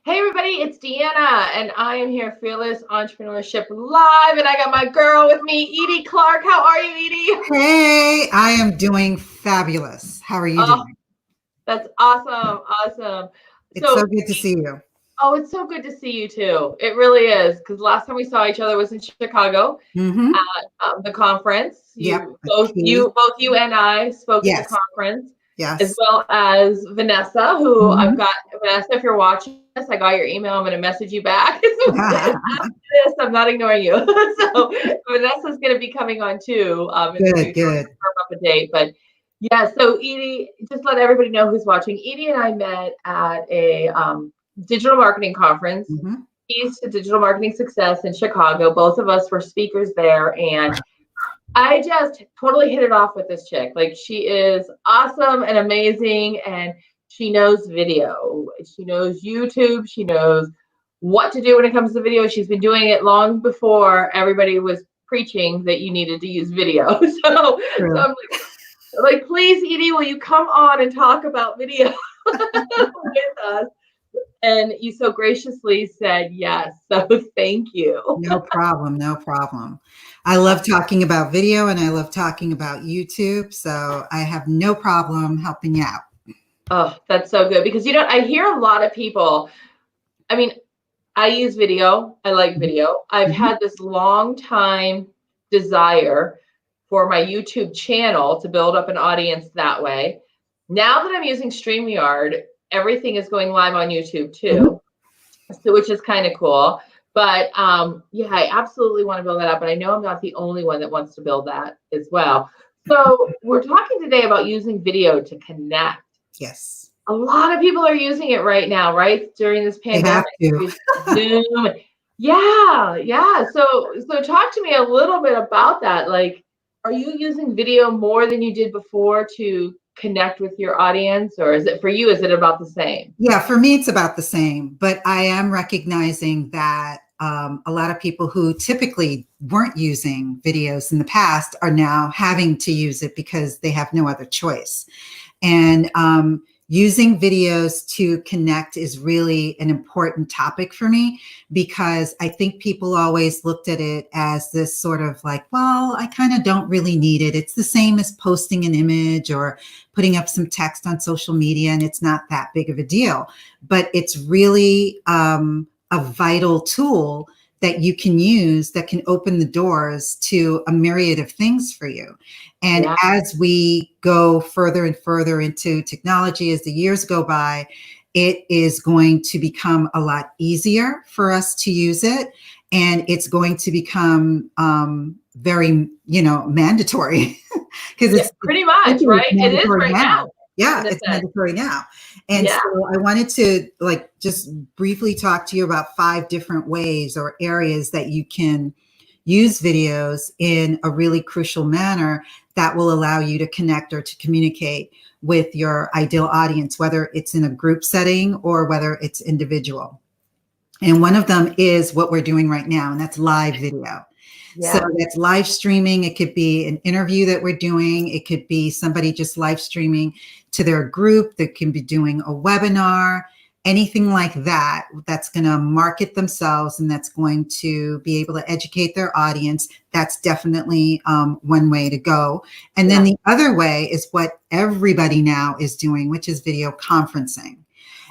Hey everybody, it's Deanna, and I am here, Fearless Entrepreneurship Live, and I got my girl with me, Edie Clark. How are you, Edie? Hey, I am doing fabulous. How are you doing? That's awesome, awesome. It's so good to see you. Oh, it's so good to see you too. It really is, because last time we saw each other was in Chicago at the conference. Both you and I spoke at the conference. Yes. As well as Vanessa, who I've got. Vanessa, if you're watching this, I got your email. I'm going to message you back. After this, I'm not ignoring you. So Vanessa's going to be coming on too. Good. Firm up a date, but yeah. So Edie, just let everybody know who's watching. Edie and I met at a digital marketing conference. East to Digital Marketing Success in Chicago. Both of us were speakers there, and I just totally hit it off with this chick. Like, she is awesome and amazing, and she knows video. She knows YouTube. She knows what to do when it comes to video. She's been doing it long before everybody was preaching that you needed to use video. So I'm like, please, Edie, will you come on and talk about video with us? And you so graciously said yes. So thank you. No problem. No problem. I love talking about video and I love talking about YouTube. So I have no problem helping you out. Oh, that's so good. Because, I hear a lot of people. I mean, I use video. I like video. I've had this long time desire for my YouTube channel to build up an audience that way. Now that I'm using StreamYard, everything is going live on YouTube too, so which is kind of cool. But yeah, I absolutely want to build that up, and I know I'm not the only one that wants to build that as well. So we're talking today about using video to connect. Yes. A lot of people are using it right now, right? During this pandemic. Zoom. Yeah. So talk to me a little bit about that. Like, are you using video more than you did before to connect with your audience, or is it about the same? Yeah, for me, it's about the same, but I am recognizing that a lot of people who typically weren't using videos in the past are now having to use it because they have no other choice. And using videos to connect is really an important topic for me, because I think people always looked at it as this sort of like, well, I kind of don't really need it. It's the same as posting an image or putting up some text on social media, and it's not that big of a deal. But it's really a vital tool that you can use that can open the doors to a myriad of things for you. And as we go further and further into technology, as the years go by, it is going to become a lot easier for us to use it. And it's going to become very, mandatory. Because it's pretty much, right? It is right now. Yeah, it's mandatory now. And so I wanted to just briefly talk to you about 5 different ways or areas that you can use videos in a really crucial manner that will allow you to connect or to communicate with your ideal audience, whether it's in a group setting or whether it's individual. And one of them is what we're doing right now, and that's live video. So that's live streaming. It could be an interview that we're doing. It could be somebody just live streaming to their group that can be doing a webinar, anything like that, that's going to market themselves and that's going to be able to educate their audience. That's definitely one way to go. And then the other way is what everybody now is doing, which is video conferencing.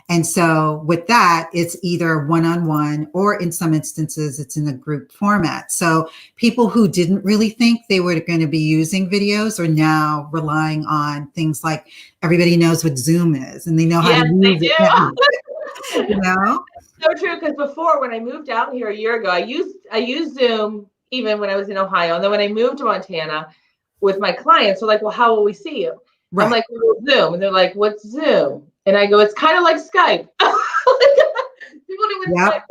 And so with that, it's either one-on-one or in some instances, it's in a group format. So people who didn't really think they were going to be using videos are now relying on things like everybody knows what Zoom is and they know how to use it now. So true, because before, when I moved out here a year ago, I used Zoom even when I was in Ohio. And then when I moved to Montana with my clients, they're like, well, how will we see you? Right. I'm like, well, Zoom. And they're like, what's Zoom? And I go, it's kind of like Skype. People knew what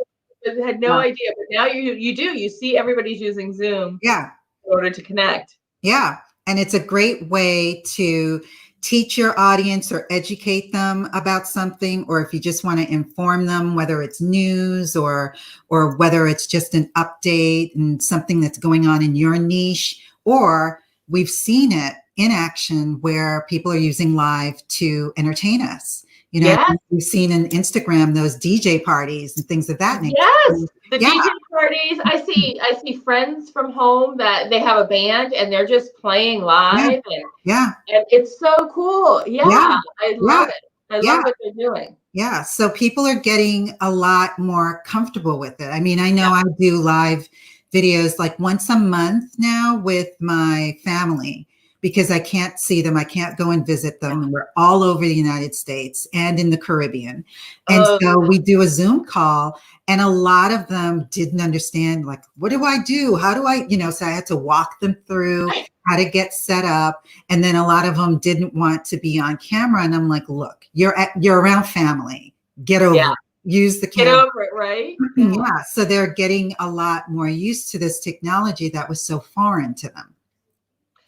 Skype had no idea, but now you see everybody's using Zoom in order to connect. Yeah. And it's a great way to teach your audience or educate them about something, or if you just want to inform them, whether it's news or whether it's just an update and something that's going on in your niche, or we've seen it in action where people are using live to entertain us. You know, you've seen in Instagram those DJ parties and things of that nature. Yes, the DJ parties. I see friends from home that they have a band and they're just playing live, and it's so cool. I love it. I love what they're doing. Yeah, so people are getting a lot more comfortable with it. I mean, I know I do live videos like once a month now with my family, because I can't see them. I can't go and visit them. We're all over the United States and in the Caribbean. And so we do a Zoom call, and a lot of them didn't understand, like, what do I do? How do I, so I had to walk them through how to get set up. And then a lot of them didn't want to be on camera. And I'm like, look, you're around family. Get over it. Use the camera. Get over it, right? Yeah. So they're getting a lot more used to this technology that was so foreign to them.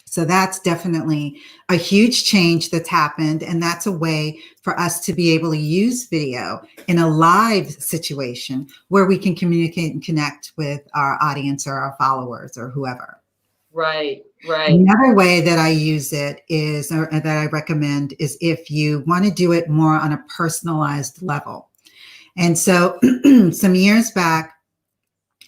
So that's definitely a huge change that's happened. And that's a way for us to be able to use video in a live situation where we can communicate and connect with our audience or our followers or whoever. Right. Another way that I use it is, or that I recommend, is if you want to do it more on a personalized level. And so some years back,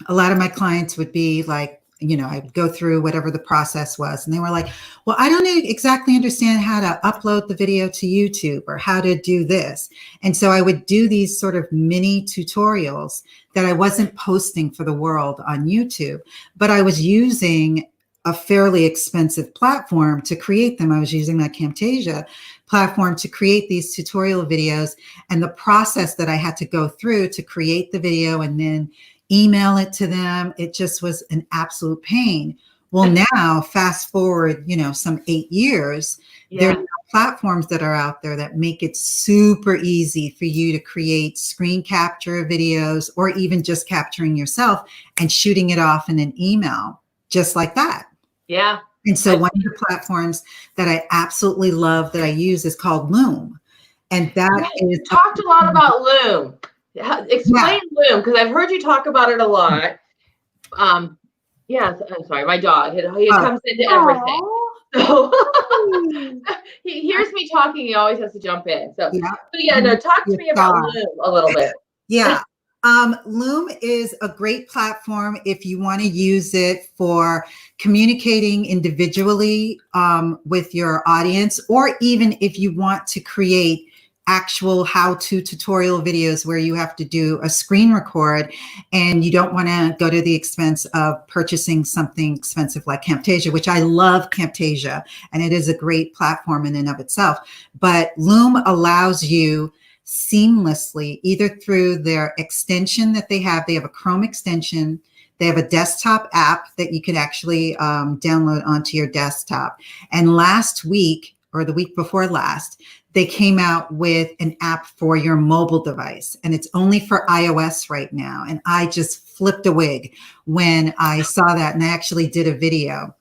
a lot of my clients would be like, I'd go through whatever the process was, and they were like, well, I don't exactly understand how to upload the video to YouTube or how to do this. And so I would do these sort of mini tutorials that I wasn't posting for the world on YouTube, but I was using a fairly expensive platform to create them. I was using my Camtasia platform to create these tutorial videos, and the process that I had to go through to create the video and then email it to them, it just was an absolute pain. Well, now fast forward, some 8 years, there are platforms that are out there that make it super easy for you to create screen capture videos, or even just capturing yourself and shooting it off in an email, just like that. Yeah. And so one of the platforms that I absolutely love that I use is called Loom. And that is talked a lot about Loom. Explain Loom, because I've heard you talk about it a lot. Yes, I'm sorry, my dog. He comes into everything. So he hears me talking. He always has to jump in. So talk to me about Loom a little bit. Yeah. Loom is a great platform if you want to use it for communicating individually with your audience, or even if you want to create actual how-to tutorial videos where you have to do a screen record and you don't want to go to the expense of purchasing something expensive like Camtasia, which I love Camtasia, and it is a great platform in and of itself. But Loom allows you seamlessly, either through their extension that they have a Chrome extension, they have a desktop app that you can actually download onto your desktop. And last week, or the week before last, they came out with an app for your mobile device, and it's only for iOS right now. And I just flipped a wig when I saw that, and I actually did a video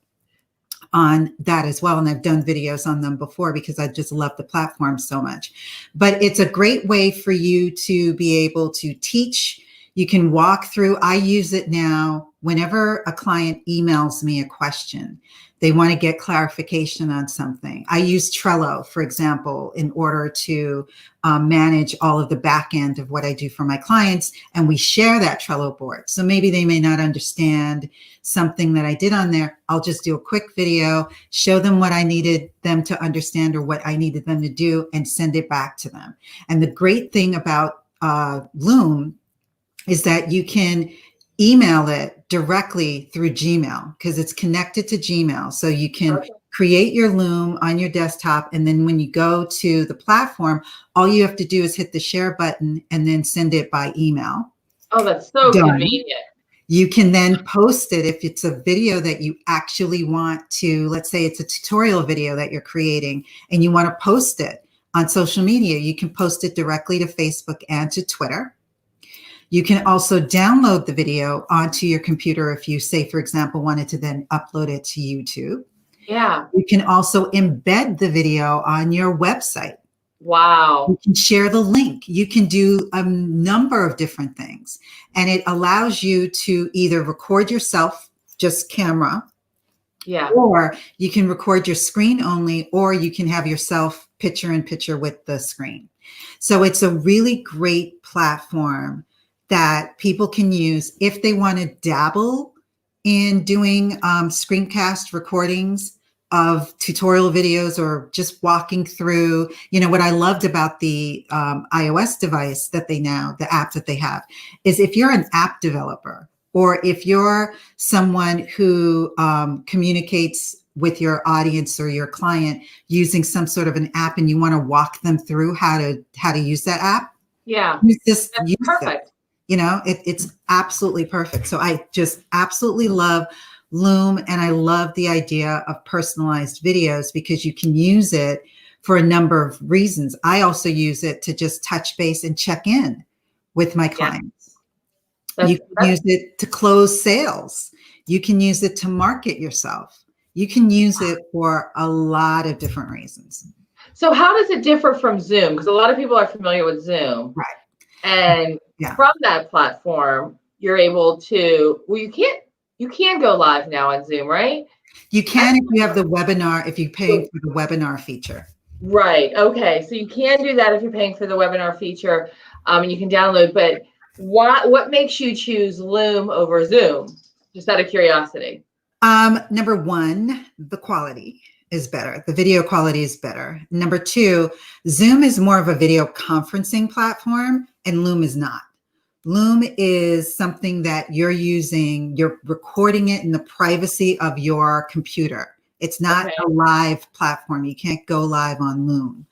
on that as well. And I've done videos on them before because I just love the platform so much. But it's a great way for you to be able to teach. You can walk through. I use it now whenever a client emails me a question. They want to get clarification on something. I use Trello, for example, in order to manage all of the back end of what I do for my clients. And we share that Trello board. So maybe they may not understand something that I did on there. I'll just do a quick video, show them what I needed them to understand or what I needed them to do, and send it back to them. And the great thing about Loom is that you can email it directly through Gmail, because it's connected to Gmail. So you can create your Loom on your desktop, and then when you go to the platform, all you have to do is hit the share button and then send it by email. Oh, that's so convenient. You can then post it if it's a video that you actually want to, let's say it's a tutorial video that you're creating and you want to post it on social media. You can post it directly to Facebook and to Twitter. You can also download the video onto your computer if you, say, for example, wanted to then upload it to YouTube. Yeah. You can also embed the video on your website. Wow. You can share the link. You can do a number of different things. And it allows you to either record yourself, just camera, or you can record your screen only, or you can have yourself picture in picture with the screen. So it's a really great platform that people can use if they want to dabble in doing screencast recordings of tutorial videos or just walking through. What I loved about the iOS device that the app that they have, is if you're an app developer, or if you're someone who communicates with your audience or your client using some sort of an app, and you want to walk them through how to use that app. Yeah, use perfect. It's absolutely perfect. So I just absolutely love Loom, and I love the idea of personalized videos because you can use it for a number of reasons. I also use it to just touch base and check in with my clients. You can use it to close sales. You can use it to market yourself. You can use it for a lot of different reasons. So how does it differ from Zoom? Because a lot of people are familiar with Zoom. Right. And from that platform, you're able to, well, you can go live now on Zoom, right? You can if you have the webinar, if you're paying for the webinar feature. Right. Okay. So you can do that if you're paying for the webinar feature, and you can download. But what makes you choose Loom over Zoom? Just out of curiosity. Number one, the quality is better. The video quality is better. Number two, Zoom is more of a video conferencing platform, and Loom is not. Loom is something that you're recording it in the privacy of your computer. It's not a live platform. You can't go live on Loom.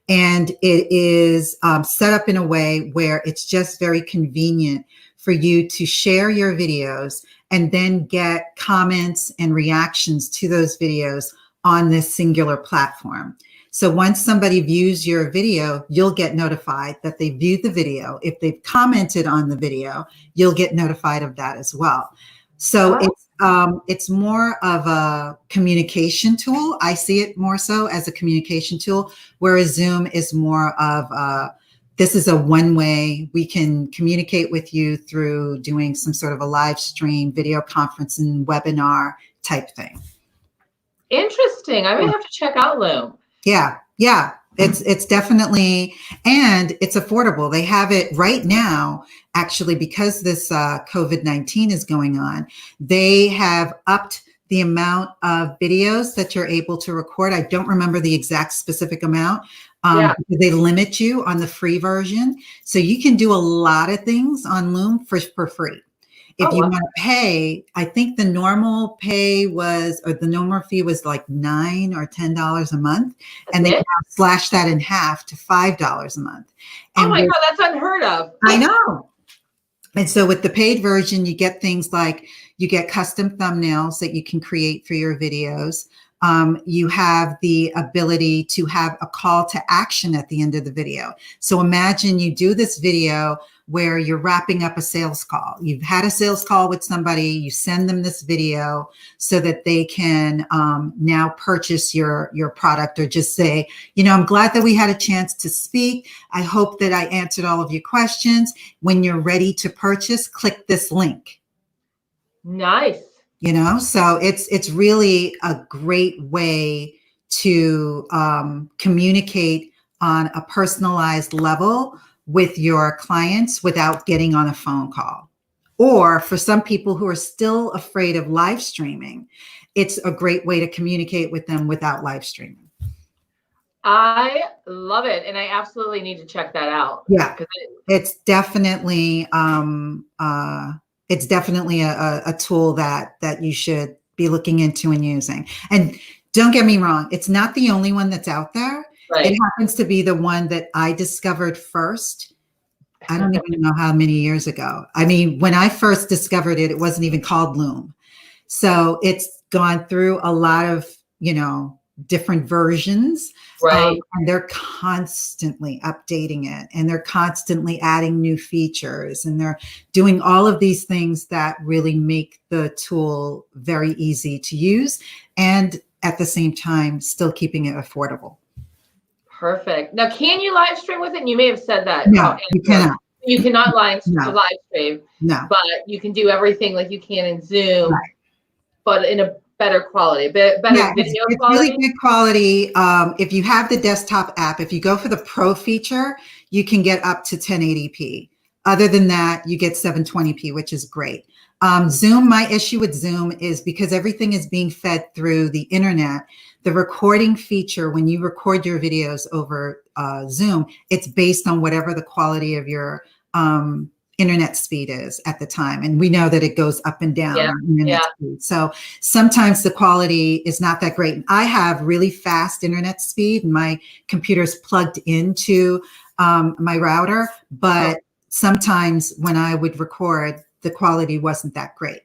And it is set up in a way where it's just very convenient for you to share your videos and then get comments and reactions to those videos on this singular platform. So once somebody views your video, you'll get notified that they viewed the video. If they've commented on the video, you'll get notified of that as well. So it's more of a communication tool. I see it more so as a communication tool, whereas Zoom is more of this is a one-way. We can communicate with you through doing some sort of a live stream, video conference, and webinar type thing. Interesting. I may have to check out Loom. Yeah. It's definitely, and it's affordable. They have it right now, actually, because this COVID-19 is going on. They have upped the amount of videos that you're able to record. I don't remember the exact specific amount. They limit you on the free version. So you can do a lot of things on Loom for free. If you want to pay, I think the normal fee was like $9 or $10 a month. And they slashed that in half to $5 a month. And oh my God, that's unheard of. I know. And so with the paid version, you get things like you get custom thumbnails that you can create for your videos. You have the ability to have a call to action at the end of the video. So imagine you do this video where you're wrapping up a sales call. You've had a sales call with somebody, you send them this video so that they can now purchase your product, or just say, I'm glad that we had a chance to speak. I hope that I answered all of your questions. When you're ready to purchase, click this link. Nice. So it's really a great way to communicate on a personalized level with your clients without getting on a phone call. Or for some people who are still afraid of live streaming, it's a great way to communicate with them without live streaming. I love it. And I absolutely need to check that out. Yeah, it's definitely a tool that you should be looking into and using. And don't get me wrong, it's not the only one that's out there. Right. It happens to be the one that I discovered first. I don't even know how many years ago. I mean, when I first discovered it, it wasn't even called Loom. So it's gone through a lot of, different versions. Right. And they're constantly updating it, and they're constantly adding new features, and they're doing all of these things that really make the tool very easy to use, and at the same time, still keeping it affordable. Perfect. Now, can you live stream with it? And you may have said that. No, you cannot. You cannot live stream. No. But you can do everything like you can in Zoom. Right. But in a better quality, better video it's quality? really good quality. If you have the desktop app, if you go for the Pro feature, you can get up to 1080p. Other than that, you get 720p, which is great. Zoom, my issue with Zoom is because everything is being fed through the internet. The recording feature, when you record your videos over Zoom, it's based on whatever the quality of your internet speed is at the time. And we know that it goes up and down on internet speed. So sometimes the quality is not that great. And I have really fast internet speed. My computer's plugged into my router, but sometimes when I would record, the quality wasn't that great.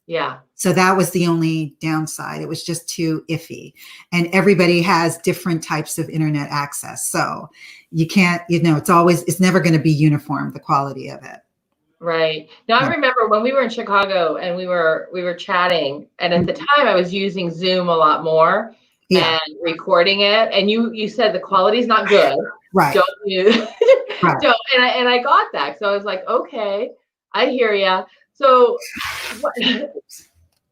Yeah. So that was the only downside. It was just too iffy. And everybody has different types of internet access. So you can't, it's never going to be uniform, the quality of it. Right. Now I remember when we were in Chicago and we were chatting, and at the time I was using Zoom a lot more and recording it. And you said the quality's not good. Right. Don't use don't, and I got that. So I was like, okay, I hear ya. So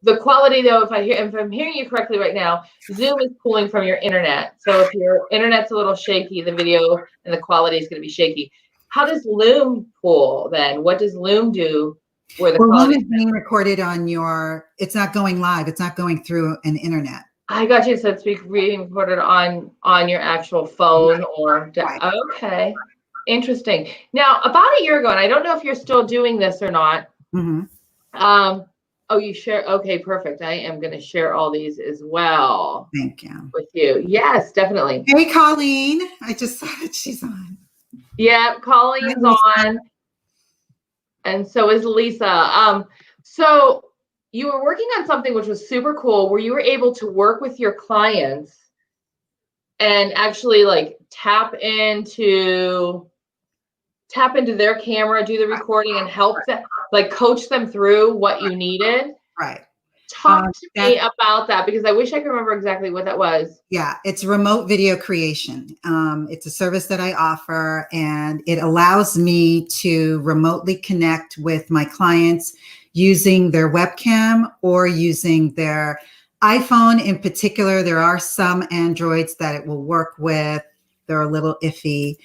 the quality though, if I'm hearing you correctly right now, Zoom is pulling from your internet. So if your internet's a little shaky, the video and the quality is going to be shaky. How does Loom pull then? What does Loom do where the quality is being recorded on it's not going live. It's not going through an internet. I got you. So it's being recorded on your actual phone or okay. Interesting. Now, about a year ago, and I don't know if you're still doing this or not. Oh, you share. Okay, perfect. I am going to share all these as well. Thank you. With you. Yes, definitely. Hey, Colleen. I just saw that she's on. Yeah, Colleen's on. And so is Lisa. So you were working on something which was super cool, where you were able to work with your clients and actually like tap into their camera, do the recording, and help them, like coach them through what you needed. Right. Talk to me about that, because I wish I could remember exactly what that was. Yeah, it's remote video creation. It's a service that I offer, and it allows me to remotely connect with my clients using their webcam or using their iPhone in particular. There are some Androids that it will work with. They're a little iffy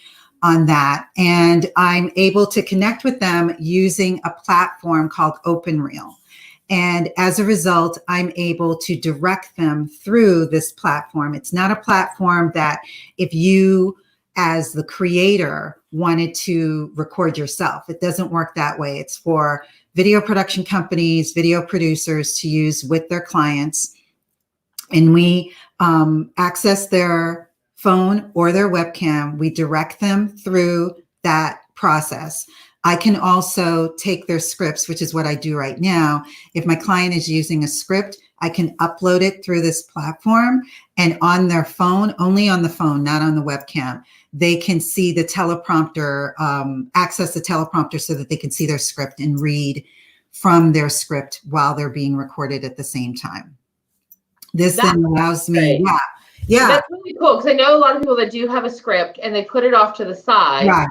on that. And I'm able to connect with them using a platform called OpenReel. And as a result, I'm able to direct them through this platform. It's not a platform that if you, as the creator, wanted to record yourself, it doesn't work that way. It's for video production companies, video producers to use with their clients. And we access their phone or their webcam. We direct them through that process. I can also take their scripts, which is what I do right now. If my client is using a script, I can upload it through this platform, and on their phone, only on the phone, not on the webcam, they can see the teleprompter, access the teleprompter so that they can see their script and read from their script while they're being recorded at the same time. This then allows me, yeah. That's really cool, because I know a lot of people that do have a script and they put it off to the side. Right.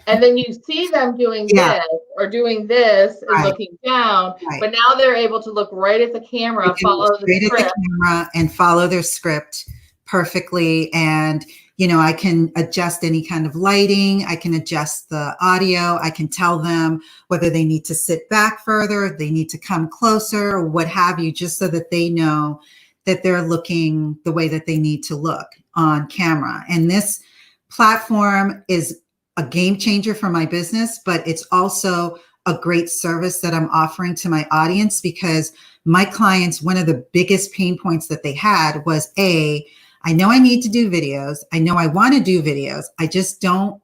And then you see them doing this or doing this and looking down, but now they're able to look right at the camera, follow the script. At the camera and follow their script perfectly. And, I can adjust any kind of lighting. I can adjust the audio. I can tell them whether they need to sit back further, if they need to come closer, or what have you, just so that they know that they're looking the way that they need to look on camera. And this platform is a game changer for my business, but it's also a great service that I'm offering to my audience, because my clients, one of the biggest pain points that they had was I know I need to do videos. I know I want to do videos. I just don't,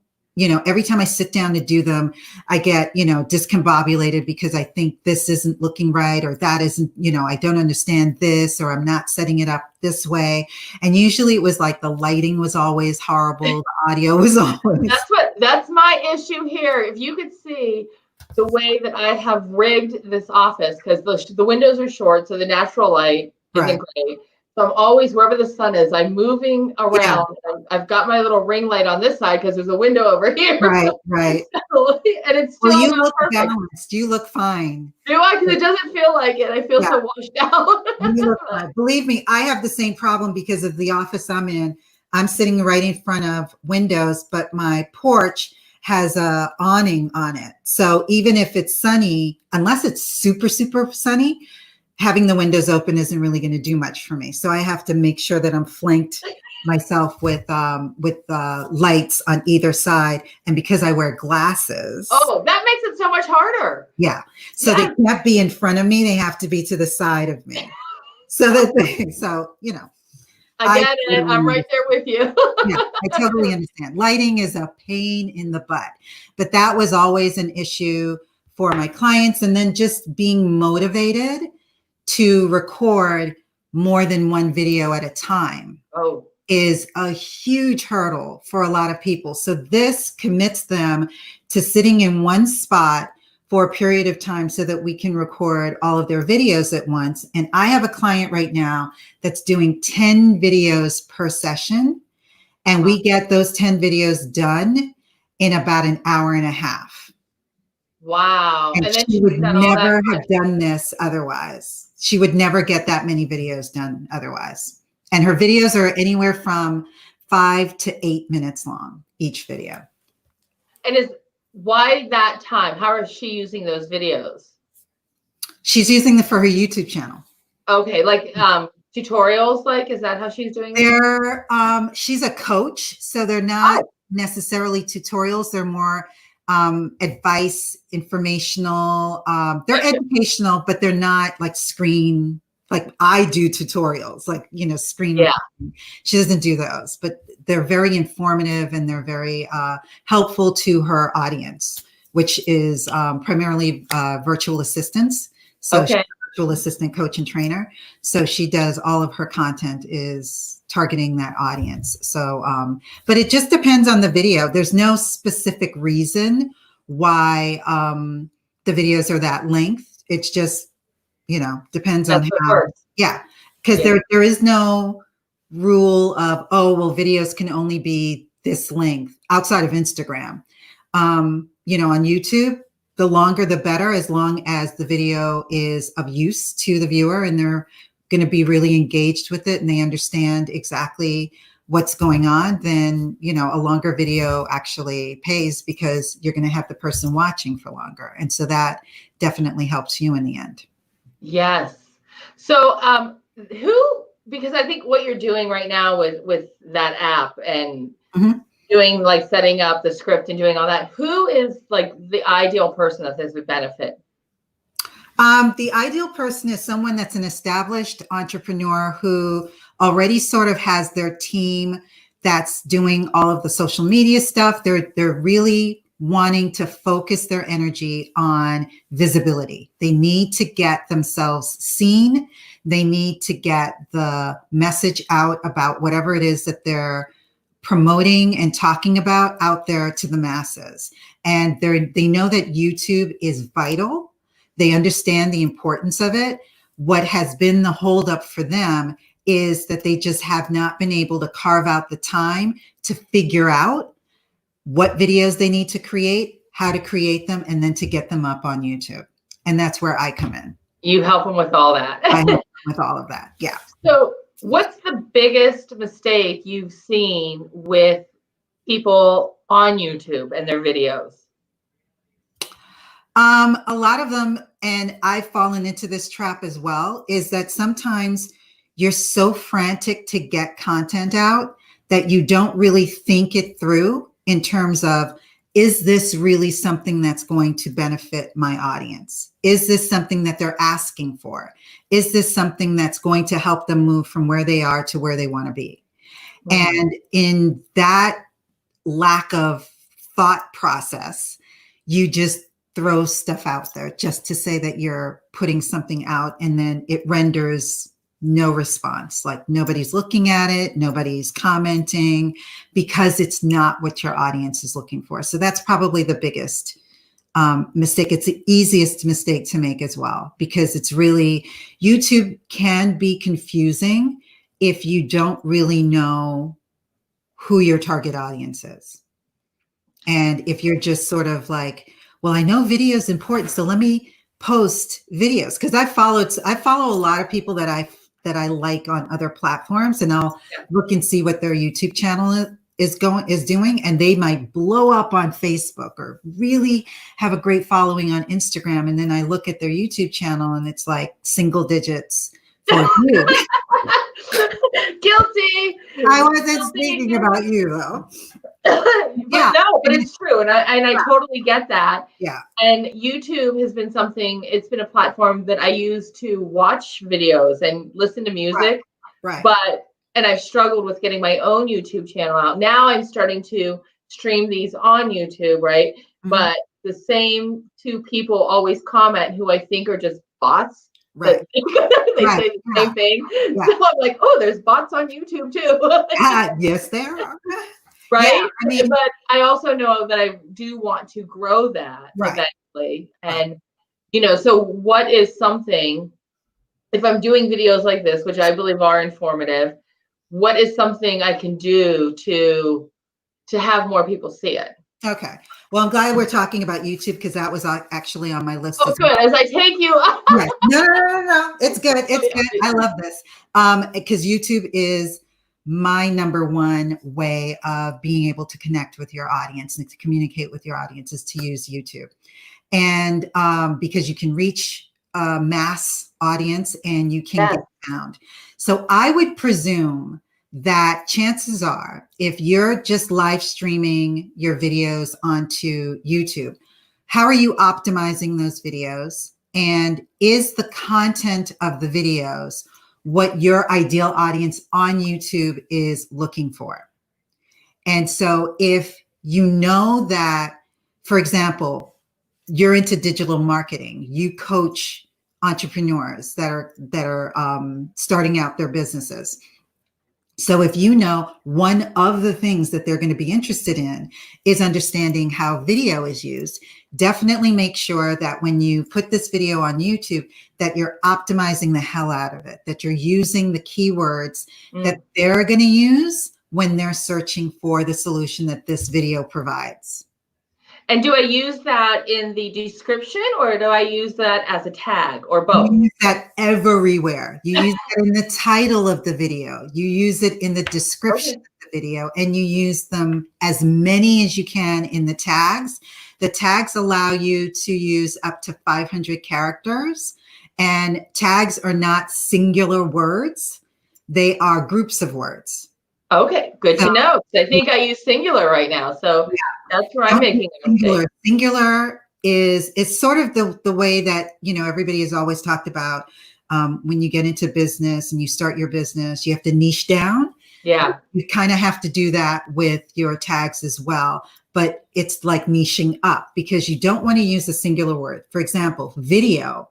every time I sit down to do them, I get, discombobulated because I think this isn't looking right, or that isn't, I don't understand this, or I'm not setting it up this way. And usually it was like the lighting was always horrible. The audio was always. That's my issue here. If you could see the way that I have rigged this office, because the windows are short, so the natural light isn't great. So I'm always, wherever the sun is, I'm moving around. Yeah. I've got my little ring light on this side because there's a window over here. Right. So and it's Well, still you not look perfect. balanced. You look fine. Do I? Because it doesn't feel like it. I feel Yeah. so washed out. You look fine. Believe me, I have the same problem because of the office I'm in. I'm sitting right in front of windows, but my porch has a awning on it. So even if it's sunny, unless it's super, super sunny, having the windows open isn't really going to do much for me. So I have to make sure that I'm flanked myself with lights on either side. And because I wear glasses. Oh, that makes it so much harder. Yeah. So they can't be in front of me. They have to be to the side of me. So you know. I get it. I'm right there with you. Yeah, I totally understand. Lighting is a pain in the butt, but that was always an issue for my clients. And then just being motivated to record more than one video at a time is a huge hurdle for a lot of people. So this commits them to sitting in one spot for a period of time so that we can record all of their videos at once. And I have a client right now that's doing 10 videos per session. And we get those 10 videos done in about an hour and a half. Wow. And she would never have done this otherwise. She would never get that many videos done otherwise. And her videos are anywhere from 5 to 8 minutes long, each video. And why that time? How is she using those videos? She's using them for her YouTube channel. Okay, like tutorials, like, is that how she's doing it? She's a coach, so they're not necessarily tutorials. They're more advice, informational. They're educational, but they're not like like I do tutorials, like, you know, screen. Yeah. She doesn't do those, but they're very informative and they're very helpful to her audience, which is primarily virtual assistants. So she's a virtual assistant coach and trainer. So she does all of her content is targeting that audience. So, but it just depends on the video. There's no specific reason why the videos are that length. It's just, you know, depends on how. Yeah, because there is no rule of, oh, well, videos can only be this length outside of Instagram. You know, on YouTube, the longer the better, as long as the video is of use to the viewer and they're going to be really engaged with it and they understand exactly what's going on, then, you know, a longer video actually pays because you're going to have the person watching for longer. And so that definitely helps you in the end. Yes. So because I think what you're doing right now with that app and doing like setting up the script and doing all that, who is like the ideal person that this would benefit? The ideal person is someone that's an established entrepreneur who already sort of has their team that's doing all of the social media stuff. They're really wanting to focus their energy on visibility. They need to get themselves seen. They need to get the message out about whatever it is that they're promoting and talking about out there to the masses. And they know that YouTube is vital. They understand the importance of it. What has been the holdup for them is that they just have not been able to carve out the time to figure out what videos they need to create, how to create them, and then to get them up on YouTube. And that's where I come in. You help them with all that. I help them with all of that. Yeah. So what's the biggest mistake you've seen with people on YouTube and their videos? A lot of them, and I've fallen into this trap as well, is that sometimes you're so frantic to get content out that you don't really think it through in terms of, is this really something that's going to benefit my audience? Is this something that they're asking for? Is this something that's going to help them move from where they are to where they want to be? And in that lack of thought process, you just throw stuff out there just to say that you're putting something out, and then it renders no response. Like nobody's looking at it, nobody's commenting, because it's not what your audience is looking for. So that's probably the biggest mistake. It's the easiest mistake to make as well, because it's really, YouTube can be confusing if you don't really know who your target audience is. And if you're just sort of like, well, I know video is important, so let me post videos, because I follow a lot of people that I like on other platforms, and I'll look and see what their YouTube channel is doing, and they might blow up on Facebook or really have a great following on Instagram, and then I look at their YouTube channel and it's like single digits for views. Guilty. I wasn't speaking about you though. But it's true, and I totally get that. Yeah. And YouTube has been it's been a platform that I use to watch videos and listen to music. Right. And I've struggled with getting my own YouTube channel out. Now I'm starting to stream these on YouTube, right? Mm-hmm. But the same two people always comment who I think are just bots. Right. They say the same thing. Yeah. So I'm like, oh, there's bots on YouTube too. Yes, there are. Right. Yeah, but I also know that I do want to grow that eventually. And, so what is something, if I'm doing videos like this, which I believe are informative, what is something I can do to have more people see it? Okay. Well, I'm glad we're talking about YouTube, because that was actually on my list. Oh, good. As I take you. Yes. No. It's good. It's good. I love this. Because YouTube is my number one way of being able to connect with your audience and to communicate with your audience is to use YouTube. And because you can reach a mass audience and you can get found. So I would presume that chances are, if you're just live streaming your videos onto YouTube, how are you optimizing those videos? And is the content of the videos what your ideal audience on YouTube is looking for? And so if you know that, for example, you're into digital marketing, you coach entrepreneurs that are starting out their businesses. So if you know one of the things that they're going to be interested in is understanding how video is used, definitely make sure that when you put this video on YouTube, that you're optimizing the hell out of it, that you're using the keywords that they're going to use when they're searching for the solution that this video provides. And do I use that in the description, or do I use that as a tag, or both? You use that everywhere. You use it in the title of the video. You use it in the description of the video, and you use them as many as you can in the tags. The tags allow you to use up to 500 characters, and tags are not singular words. They are groups of words. Okay, good to know. I think I use singular right now, so that's where I'm making a mistake. Singular is sort of the way that everybody has always talked about. When you get into business and you start your business, you have to niche down. Yeah, you kind of have to do that with your tags as well. But it's like niching up, because you don't want to use a singular word. For example, video.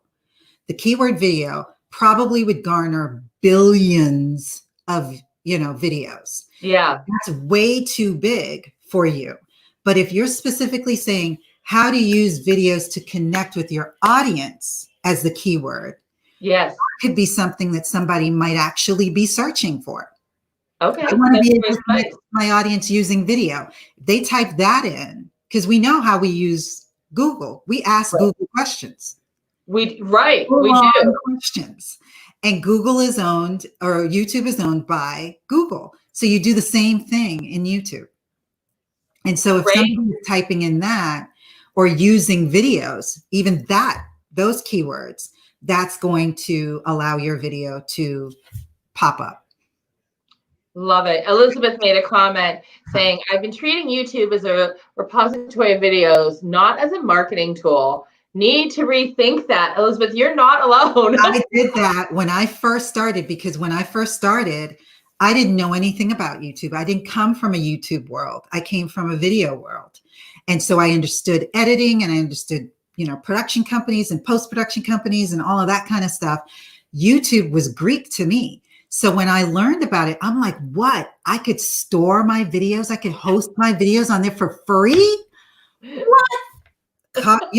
The keyword video probably would garner billions of videos. Yeah. That's way too big for you. But if you're specifically saying how to use videos to connect with your audience as the keyword, yes, that could be something that somebody might actually be searching for. Okay. I want to be able to connect with my audience using video. They type that in, because we know how we use Google. We ask Google questions. We do questions. And Google is owned, or YouTube is owned by Google. So you do the same thing in YouTube. And so if somebody is typing in that or using videos, even those keywords, that's going to allow your video to pop up. Love it. Elizabeth made a comment saying, I've been treating YouTube as a repository of videos, not as a marketing tool. Need to rethink that. Elizabeth, you're not alone. I did that when I first started, because when I first started, I didn't know anything about YouTube. I didn't come from a YouTube world. I came from a video world. And so I understood editing, and I understood, production companies and post-production companies and all of that kind of stuff. YouTube was Greek to me. So when I learned about it, I'm like, what? I could store my videos. I could host my videos on there for free? What? Count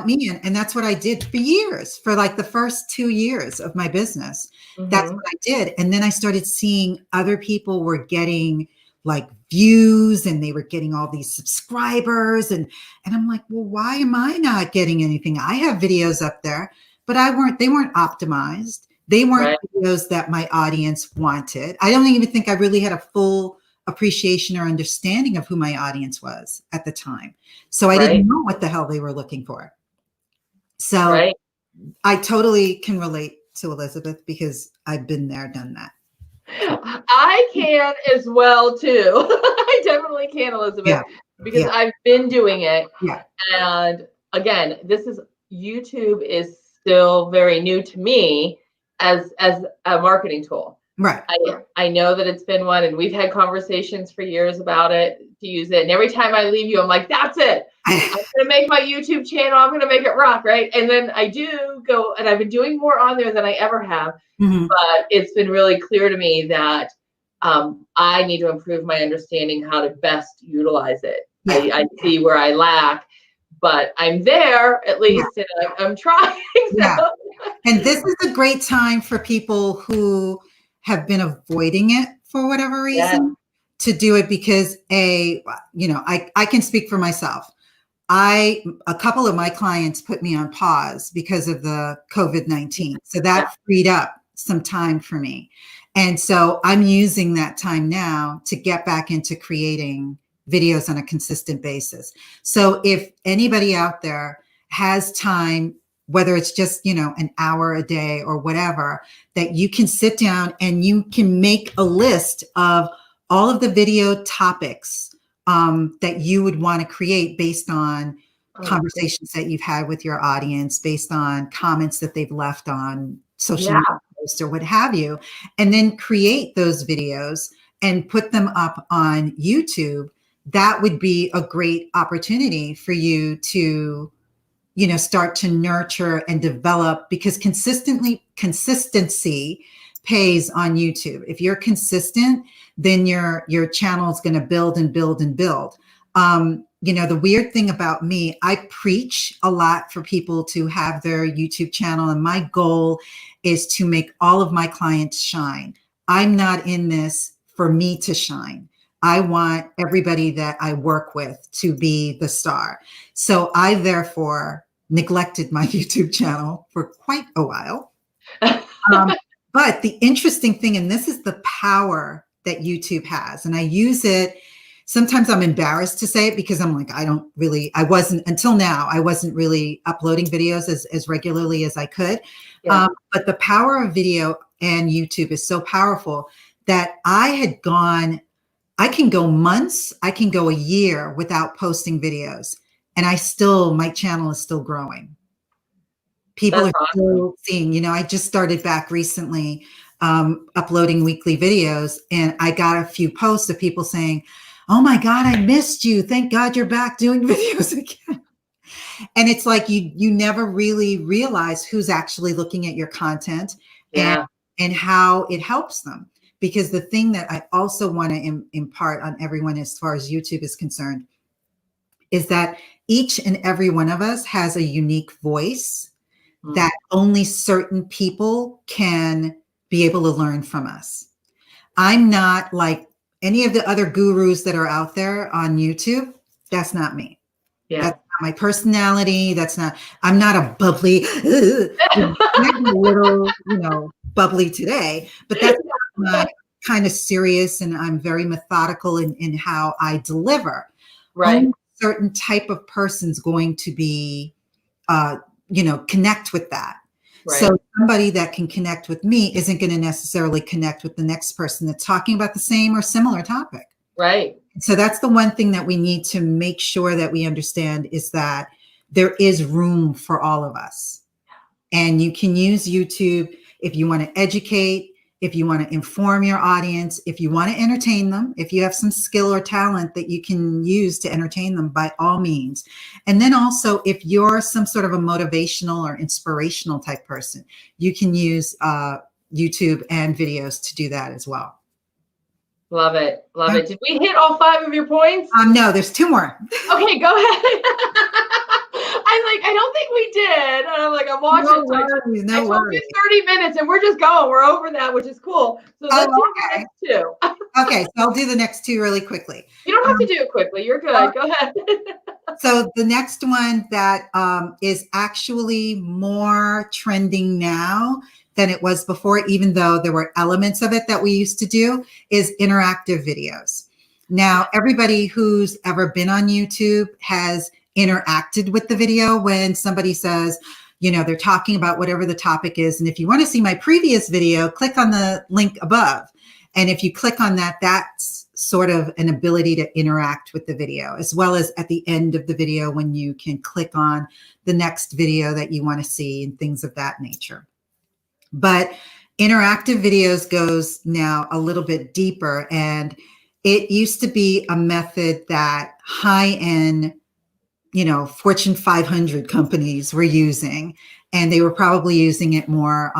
me in. And that's what I did for years, for like the first 2 years of my business. That's what I did. And then I started seeing other people were getting like views and they were getting all these subscribers. And I'm like, well, why am I not getting anything? I have videos up there, but they weren't optimized. They weren't videos that my audience wanted. I don't even think I really had a full appreciation or understanding of who my audience was at the time. So I didn't know what the hell they were looking for. So I totally can relate to Elizabeth because I've been there, done that. I can as well too. I definitely can, Elizabeth, because I've been doing it. Yeah. And again, YouTube is still very new to me as a marketing tool. Right. I know that it's been one, and we've had conversations for years about it, to use it. And every time I leave you, I'm like, that's it. I'm going to make my YouTube channel. I'm going to make it rock. Right. And then I do go, and I've been doing more on there than I ever have. Mm-hmm. But it's been really clear to me that I need to improve my understanding how to best utilize it. Yeah. I see where I lack, but I'm there at least, and I'm trying. So. And this is a great time for people who have been avoiding it for whatever reason to do it, because I can speak for myself. A couple of my clients put me on pause because of the COVID-19. So that freed up some time for me. And so I'm using that time now to get back into creating videos on a consistent basis. So if anybody out there has time, whether it's just, an hour a day or whatever, that you can sit down and you can make a list of all of the video topics that you would want to create based on conversations that you've had with your audience, based on comments that they've left on social media posts or what have you, and then create those videos and put them up on YouTube. That would be a great opportunity for you to start to nurture and develop, because consistency pays on YouTube. If you're consistent, then your channel is going to build and build and build. The weird thing about me, I preach a lot for people to have their YouTube channel, and my goal is to make all of my clients shine. I'm not in this for me to shine. I want everybody that I work with to be the star. So I therefore neglected my YouTube channel for quite a while. But the interesting thing, and this is the power that YouTube has, and I use it. Sometimes I'm embarrassed to say it because I'm like, until now, I wasn't really uploading videos as regularly as I could. Yeah. But the power of video and YouTube is so powerful that I can go months, I can go a year without posting videos, and my channel is still growing. People are still seeing, I just started back recently uploading weekly videos, and I got a few posts of people saying, oh my God, I missed you. Thank God you're back doing videos again. And it's like, you never really realize who's actually looking at your content and how it helps them. Because the thing that I also want to impart on everyone as far as YouTube is concerned is that each and every one of us has a unique voice that only certain people can be able to learn from us. I'm not like any of the other gurus that are out there on YouTube. That's not me. Yeah. That's not my personality. I'm not a bubbly, I'm a little, bubbly today, but that's not kind of serious, and I'm very methodical in how I deliver. Right. Only a certain type of person's going to be, connect with that. Right. So somebody that can connect with me isn't going to necessarily connect with the next person that's talking about the same or similar topic. Right. So that's the one thing that we need to make sure that we understand, is that there is room for all of us. And you can use YouTube if you want to educate, if you want to inform your audience, if you want to entertain them, if you have some skill or talent that you can use to entertain them, by all means. And then also, if you're some sort of a motivational or inspirational type person, you can use YouTube and videos to do that as well. Love it. Love it. Did we hit all 5 of your points? No, there's 2 more. Okay, go ahead. I'm like, I don't think we did. And I'm like, I'm watching. I told you 30 minutes and we're just going. We're over that, which is cool. So let's do the next 2. Okay, so I'll do the next two really quickly. You don't have to do it quickly. You're good. Go ahead. So the next one that is actually more trending now than it was before, even though there were elements of it that we used to do, is interactive videos. Now, everybody who's ever been on YouTube has interacted with the video when somebody says, you know, they're talking about whatever the topic is. And if you want to see my previous video, click on the link above. And if you click on that, that's sort of an ability to interact with the video, as well as at the end of the video when you can click on the next video that you want to see and things of that nature. But interactive videos goes now a little bit deeper, and it used to be a method that high-end, you know, Fortune 500 companies were using, and they were probably using it more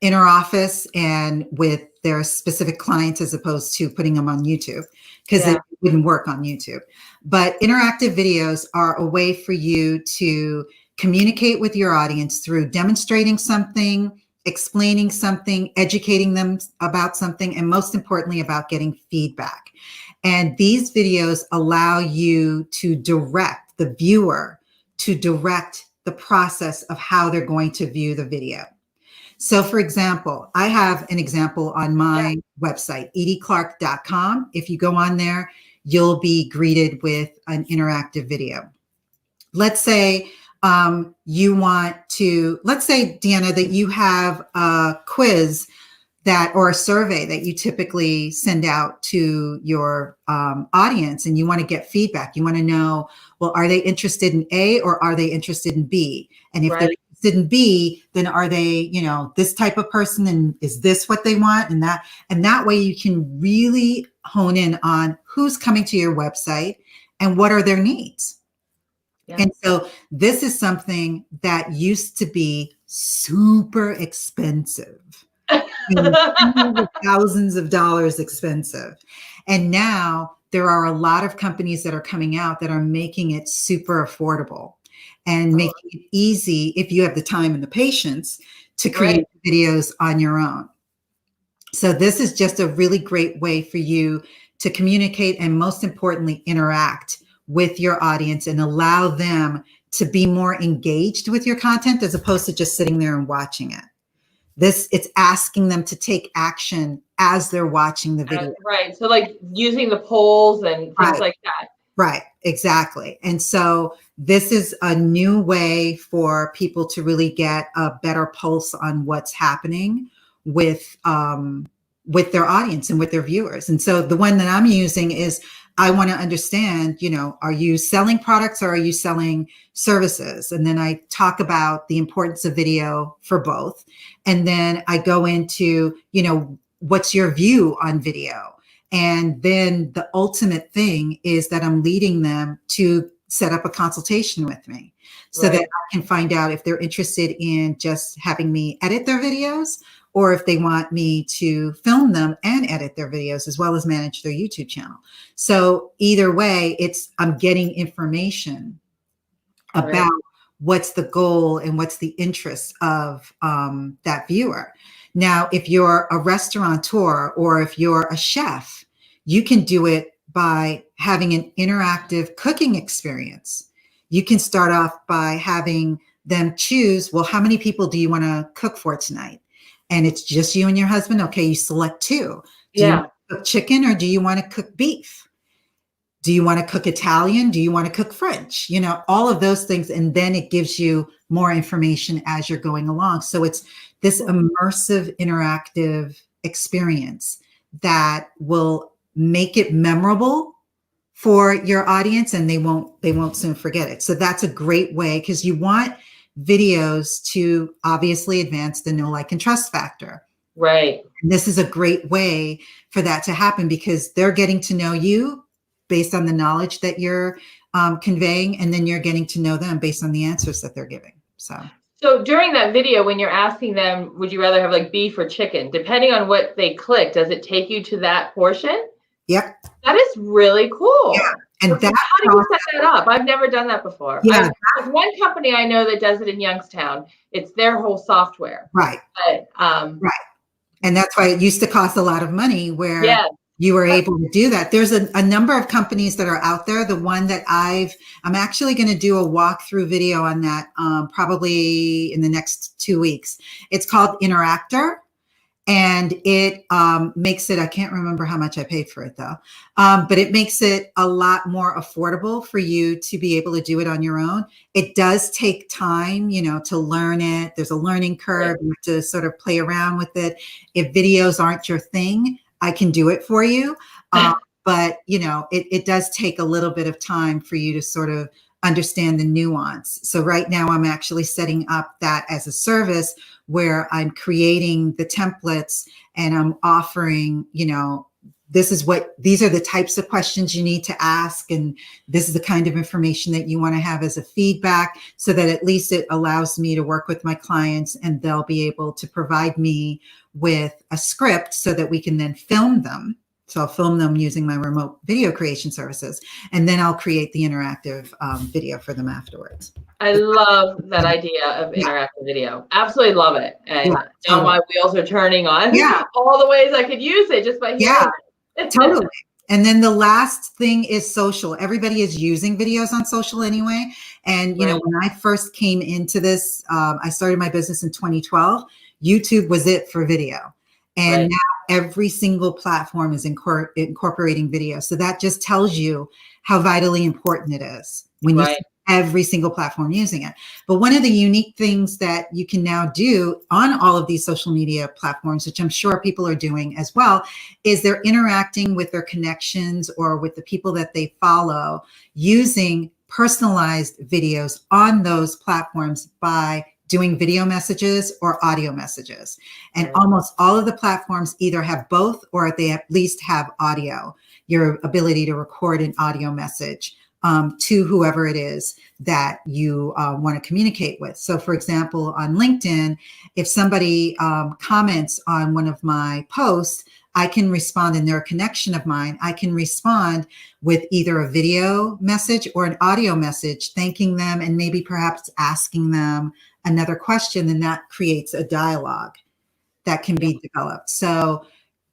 inner office and with their specific clients, as opposed to putting them on YouTube, because it wouldn't work on YouTube. But interactive videos are a way for you to communicate with your audience through demonstrating something, explaining something, educating them about something, and most importantly, about getting feedback. And these videos allow you to direct the viewer, to direct the process of how they're going to view the video. So for example, I have an example on my website, ediclark.com. If you go on there, you'll be greeted with an interactive video. Let's say you want to, let's say, Deanna, that you have a quiz that, or a survey that you typically send out to your audience, and you want to get feedback. You want to know, well, are they interested in A or are they interested in B? And if they're interested in B, then are they, you know, this type of person, and is this what they want? And that way you can really hone in on who's coming to your website and what are their needs. Yeah. And so this is something that used to be super expensive. Thousands of dollars expensive. And now there are a lot of companies that are coming out that are making it super affordable and making it easy, if you have the time and the patience, to create videos on your own. So this is just a really great way for you to communicate and, most importantly, interact with your audience and allow them to be more engaged with your content, as opposed to just sitting there and watching it. It's asking them to take action as they're watching the video. Right. So like using the polls and things like that. Right. Exactly. And so this is a new way for people to really get a better pulse on what's happening with their audience and with their viewers. And so the one that I'm using is, I want to understand, you know, are you selling products or are you selling services? And then I talk about the importance of video for both. And then I go into, you know, what's your view on video? And then the ultimate thing is that I'm leading them to set up a consultation with me so that I can find out if they're interested in just having me edit their videos, or if they want me to film them and edit their videos, as well as manage their YouTube channel. So either way, I'm getting information about what's the goal and what's the interest of that viewer. Now, if you're a restaurateur or if you're a chef, you can do it by having an interactive cooking experience. You can start off by having them choose, well, how many people do you want to cook for tonight? And it's just you and your husband. Okay, you select two. Do you want to cook chicken or do you want to cook beef? Do you want to cook Italian? Do you want to cook French? You know, all of those things. And then it gives you more information as you're going along. So it's this immersive, interactive experience that will make it memorable for your audience, and they won't soon forget it. So that's a great way, because you want videos to obviously advance the know, like, and trust factor. Right. And this is a great way for that to happen, because they're getting to know you based on the knowledge that you're conveying, and then you're getting to know them based on the answers that they're giving. So during that video, when you're asking them, would you rather have like beef or chicken, depending on what they click, does it take you to that portion? Yep. That is really cool. Yeah. And how do you set that up? I've never done that before. Yeah. There's one company I know that does it in Youngstown. It's their whole software. Right. But, right. And that's why it used to cost a lot of money, where Yeah. you were able to do that. There's a number of companies that are out there. The one that I'm actually going to do a walkthrough video on that probably in the next 2 weeks. It's called Interactor. And it makes it, I can't remember how much I paid for it though, but it makes it a lot more affordable for you to be able to do it on your own. It does take time, to learn it. There's a learning curve. You have to sort of play around with it. If videos aren't your thing, I can do it for you. But, it does take a little bit of time for you to sort of understand the nuance. So right now I'm actually setting up that as a service where I'm creating the templates and I'm offering, these are the types of questions you need to ask. And this is the kind of information that you want to have as a feedback, so that at least it allows me to work with my clients and they'll be able to provide me with a script so that we can then film them. So I'll film them using my remote video creation services, and then I'll create the interactive video for them afterwards. I love that idea of interactive video. Absolutely love it. And now my wheels are turning on all the ways I could use it just by hearing it. Totally. And then the last thing is social. Everybody is using videos on social anyway. And, when I first came into this, I started my business in 2012. YouTube was it for video. And now every single platform is incorporating video. So that just tells you how vitally important it is when you see every single platform using it. But one of the unique things that you can now do on all of these social media platforms, which I'm sure people are doing as well, is they're interacting with their connections or with the people that they follow using personalized videos on those platforms by doing video messages or audio messages. And almost all of the platforms either have both, or they at least have audio, your ability to record an audio message to whoever it is that you want to communicate with. So for example, on LinkedIn, if somebody comments on one of my posts, I can respond, and they're a connection of mine. I can respond with either a video message or an audio message, thanking them and maybe perhaps asking them another question. Then that creates a dialogue that can be developed. So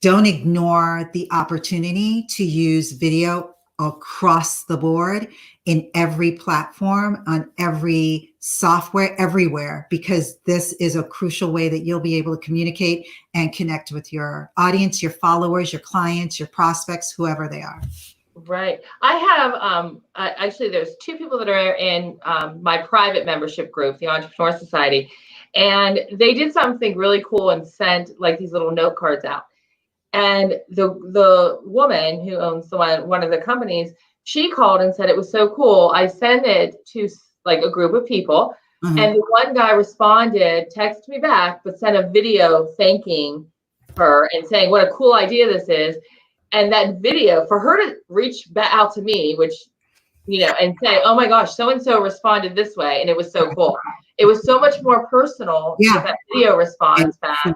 don't ignore the opportunity to use video across the board in every platform, on every software, everywhere, because this is a crucial way that you'll be able to communicate and connect with your audience, your followers, your clients, your prospects, whoever they are. Right. I have, actually, there's two people that are in my private membership group, the Entrepreneur Society, and they did something really cool and sent like these little note cards out. And the woman who owns one of the companies, she called and said it was so cool. I sent it to like a group of people, and the one guy responded, texted me back, but sent a video thanking her and saying what a cool idea this is. And that video, for her to reach back out to me, which, and say, oh my gosh, so-and-so responded this way. And it was so cool. It was so much more personal to get that video response back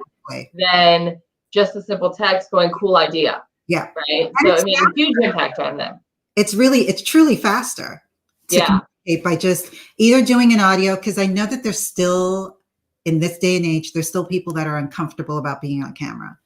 than just a simple text going, cool idea. Yeah. Right. So, I mean, a huge impact on them. It's truly faster to communicate by just either doing an audio, because I know that there's still, in this day and age, there's still people that are uncomfortable about being on camera.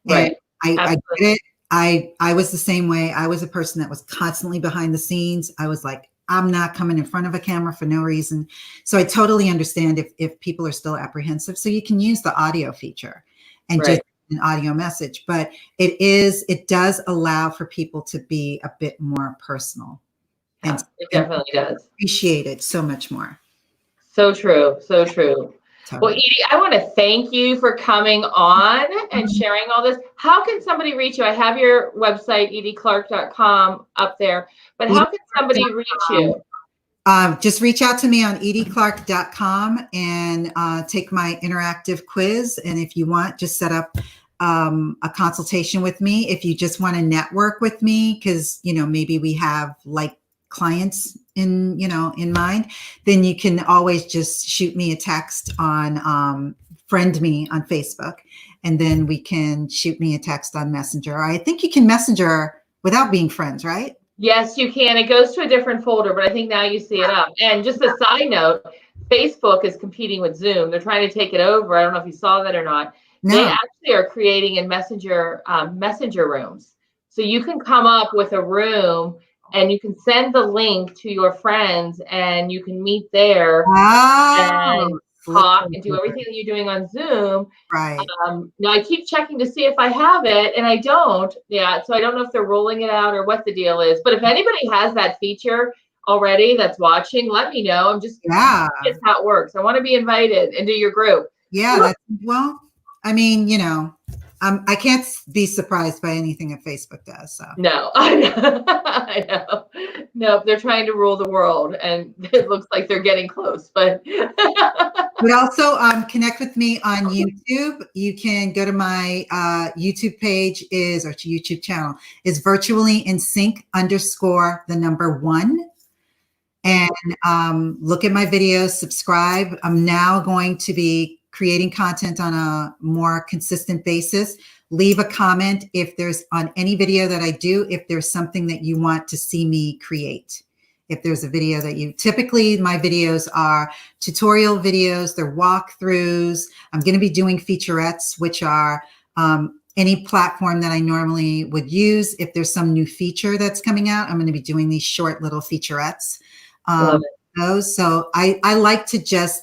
And I get it. I was the same way. I was a person that was constantly behind the scenes. I was like, I'm not coming in front of a camera for no reason. So I totally understand if people are still apprehensive. So you can use the audio feature and just an audio message, but it does allow for people to be a bit more personal. And it definitely does. Appreciate it so much more. So true. So true. Totally. Well, Edie, I want to thank you for coming on and sharing all this. How can somebody reach you? I have your website, edieclark.com up there, but how can somebody reach you? Just reach out to me on edieclark.com and take my interactive quiz. And if you want, just set up a consultation with me. If you just want to network with me, because, maybe we have like clients in mind, then you can always just shoot me a text on friend me on Facebook, and then we can shoot me a text on Messenger. I think you can Messenger without being friends, right? Yes, you can. It goes to a different folder, but I think now you see it up. And just a side note, Facebook is competing with Zoom. They're trying to take it over. I don't know if you saw that or not. They actually are creating in messenger rooms. So you can come up with a room and you can send the link to your friends and you can meet there and talk and do everything that you're doing on Zoom. Right. Now I keep checking to see if I have it and I don't. Yeah. So I don't know if they're rolling it out or what the deal is. But if anybody has that feature already that's watching, let me know. I'm just curious how it works. I want to be invited into your group. Yeah. Well, I mean, you know, I can't be surprised by anything that Facebook does. So no, I know. I know. No, they're trying to rule the world, and it looks like they're getting close. But but also connect with me on YouTube. You can go to my YouTube page or YouTube channel is virtually in sync _1. And look at my videos, subscribe. I'm now going to be creating content on a more consistent basis. Leave a comment if there's on any video that I do, if there's something that you want to see me create. If there's a video that typically my videos are tutorial videos, they're walkthroughs. I'm going to be doing featurettes, which are any platform that I normally would use. If there's some new feature that's coming out, I'm going to be doing these short little featurettes. So I like to just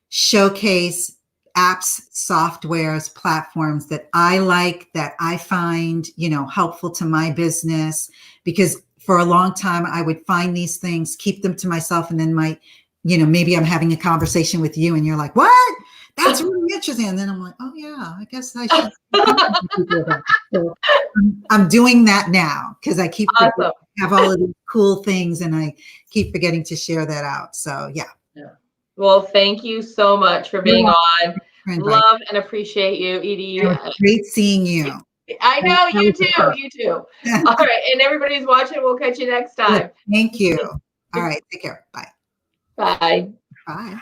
showcase apps, softwares, platforms that I like, that I find, you know, helpful to my business, because for a long time I would find these things, keep them to myself, and then maybe I'm having a conversation with you and you're like, what? That's really interesting. And then I'm like, oh yeah, I guess I should. So I'm doing that now because I keep have all of these cool things and I keep forgetting to share that out. So yeah. Well, thank you so much for being on. Love and appreciate you, Edie. Great seeing you. I know, you too. You too. All right. And everybody's watching. We'll catch you next time. Thank you. All right. Take care. Bye. Bye. Bye.